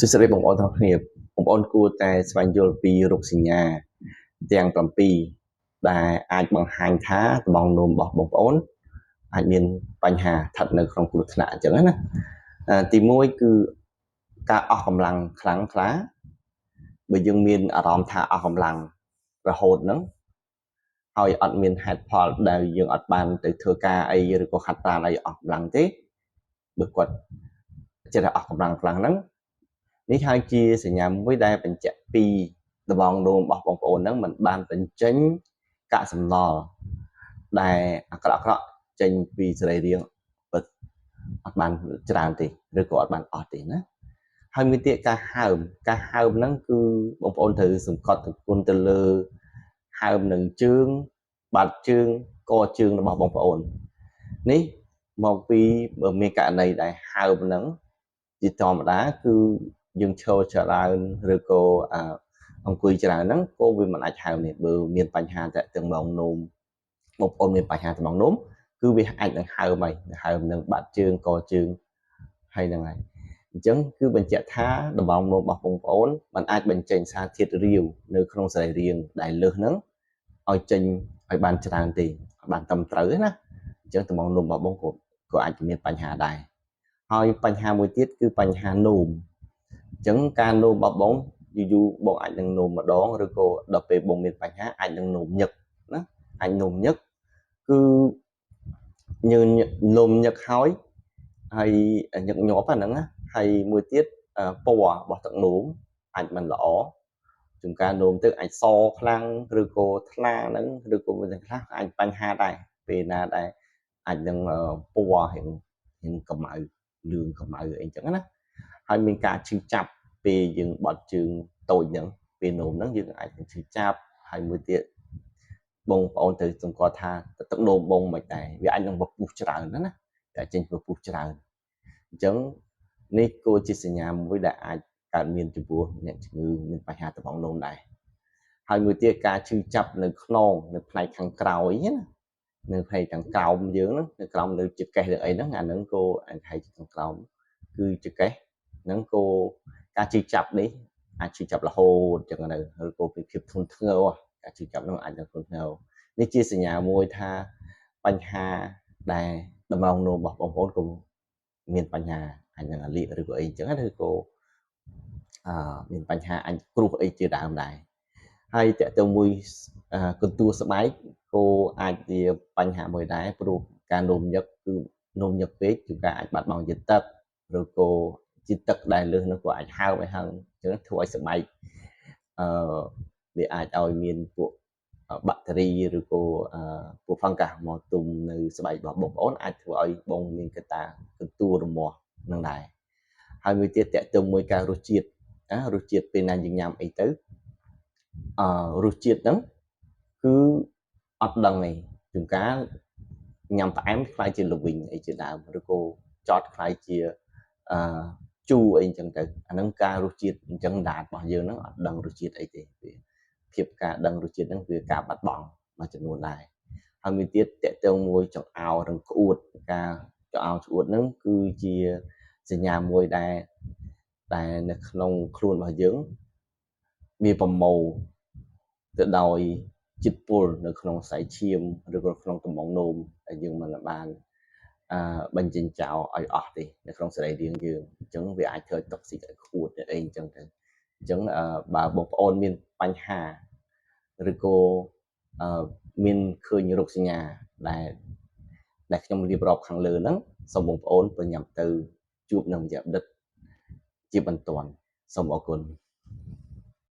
សួស្តីបងប្អូនទាំងគ្នាបងប្អូនគួរតែស្វែងយល់ពីរោគសញ្ញាទាំង7ដែលអាចបង្ហាញថាត្បង់នោមរបស់បងប្អូនអាចមានបញ្ហាស្ថិតនៅក្នុងគ្រោះថ្នាក់អញ្ចឹងណាទី1គឺការអស់កម្លាំងខ្លាំងក្លាបើយើងមានអារម្មណ៍ថាអស់កម្លាំងរហូតហ្នឹងហើយអត់មានហេតុផលដែលយើងអត់បានទៅធ្វើការអីឬក៏ខាត់ប្រាណអីអស់កម្លាំងទេបើគាត់ចិត្តអស់កម្លាំងខ្លាំងហ្នឹងនេះហើយជាសញ្ញាមួយដែលបញ្ជាក់ពីដបងនោមរបស់បងប្អូនហ្នឹងมันបានបញ្ចេញកាកសំណល់ដែលអាក្រក់ចេញពីសរីរាង្គពិតអត់បានច្រើនទេឬក៏អត់បានអស់ទេណាហើយមួយទៀតការហើមហ្នឹងគឺបងប្អូនត្រូវសង្កត់ទង្គន់ទៅលើហើមនឹងជើងបាត់ជើងកជើងរបស់បងប្អូននេះមកពីបើមានករណីដែលហើមហ្នឹងជាធម្មតាគឺយើងឈរច្រើនឬក៏អង្គុយច្រើនហ្នឹងក៏វាមិនអាចហើមនេះបើមានបញ្ហាតាក់ទងមកនោមបងប្អូនមានបញ្ហាត្បង់នោមគឺវាអាចនឹងហើមហើយនឹងបាត់ជើងកជើងហើយហ្នឹងហើយអញ្ចឹងគឺបញ្ជាក់ថាដបងនោមរបស់បងប្អូនมันអាចបញ្ចេញសារធាតុរាវនៅក្នុងសរីរាង្គដែលលើសហ្នឹងឲ្យចេញឲ្យបានច្រើនទេបានត្រឹមត្រូវណាអញ្ចឹងដបងនោមរបស់បងក៏អាចមានបញ្ហាដែរហើយបញ្ហាមួយទៀតគឺបញ្ហានោមអញ្ចឹងការនោមរបស់បងយូរបងអាចនឹងនោមម្ដងឬក៏ដល់ពេលបងមានបញ្ហាអាចនឹងនោមញឹកណាអាចនោមញឹកគឺយើងនោមញឹកហើយញឹកញាប់ហ្នឹងណាហើយមួយទៀតពណ៌របស់ទឹកនោមអាចមិនល្អជួនកាលនោមទៅអាចសខ្លាំងឬក៏ថ្លាហ្នឹងឬក៏មានខ្លះអាចបញ្ហាដែរពេលណាដែលអាចនឹងពណ៌រៀងកម្មៅលឿងកម្មៅអីចឹងណាហើយមានការឈឺចាប់ពេលយើងបត់ជើងតូចហ្នឹងពេលនោមហ្នឹងយើងអាចនឹងឈឺចាប់ហើយមួយទៀតបងប្អូនត្រូវសង្កត់ថាទឹកនោមបងមិនដែរវាអាចនឹងពុះច្រើនណាតែចេញពុះច្រើនអញ្ចឹងនេះគួរជាសញ្ញាមួយដែលអាចកើតមានចំពោះអ្នកជំងឺមានបញ្ហាត្បង់នោមដែរហើយមួយទៀតការឈឺចាប់នៅខ្នងនៅផ្នែកខាងក្រោយណានៅផ្នែកខាងក្រោមយើងហ្នឹងនៅក្រោមនៅចង្កេះឬអីហ្នឹងអាហ្នឹងក៏អាចហៅខាងក្រោមគឺចង្កេះហ្នឹងក៏ការឈឺចាប់នេះអាចឈឺចាប់រហូតចឹងទៅឬក៏ពីភាពធ្ងន់ធ្ងរការឈឺចាប់នោះអាចនឹងធ្ងន់ធ្ងរនេះជាសញ្ញាមួយថាបញ្ហាដែលដំណងនោមរបស់បងប្អូនក៏មានបញ្ហាអាចនឹងអាលៀកឬក៏អីចឹងឬក៏មានបញ្ហាអាចគ្រោះអីជាដើមដែរហើយតើទៅមួយកន្ទួលស្បែកក៏អាចជាបញ្ហាមួយដែរព្រោះការនោមញឹកគឺនោមញឹកពេកគឺការអាចបាត់បង់ជាតិទឹកឬក៏ជាតិទឹកដែលលើសនោះក៏អាចហើមឲ្យហើមអញ្ចឹងធ្វើឲ្យស្បែកវាអាចឲ្យមានពួកបាក់តេរីឬក៏ពួក fungus មកទុំនៅស្បែករបស់បងប្អូនអាចធ្វើឲ្យបងមានកត្តាកន្ទួលរមាស់នឹងដែរហើយមួយទៀតតើទៅមួយការរសជាតិរសជាតិពេលណាយើងញ៉ាំអីទៅរសជាតិហ្នឹងគឺអត់ដឹងទេជួនកាលញ៉ាំផ្អែមខ្លាយជាល្វីងអីជាដើមឬក៏ចត់ខ្លាយជាជូរអីចឹងទៅអាហ្នឹងការរសជាតិអញ្ចឹងដាតរបស់យើងហ្នឹងអត់ដឹងរសជាតិអីទេភាពការដឹងរសជាតិហ្នឹងគឺការបាត់បង់មួយចំនួនដែរហើយមួយទៀតតេតើមួយចង្អោររឹងក្អួតការចង្អោរក្អួតហ្នឹងគឺជាសញ្ញាមួយដែលនៅក្នុងខ្លួនរបស់យើងមានប្រមូលទៅដោយជាតិពុលនៅក្នុងខ្សែឈាមឬក៏ក្នុងដំបងនោមដែលយើងមិនបានបញ្ចេញចោលឲ្យអស់ទេនៅក្នុងសរីរាង្គយើងអញ្ចឹងវាអាចធ្វើតុកស៊ីកឲ្យខ្ពួតអីអញ្ចឹងទៅអញ្ចឹងបើបងប្អូនមានបញ្ហាឬក៏មានឃើញរោគសញ្ញាដែលខ្ញុំរៀបរាប់ខាងលើហ្នឹងសូមបងប្អូនប្រញាប់ទៅជួបនឹងវិជ្ជាបណ្ឌិតជាបន្ទាន់សូមអរគុណ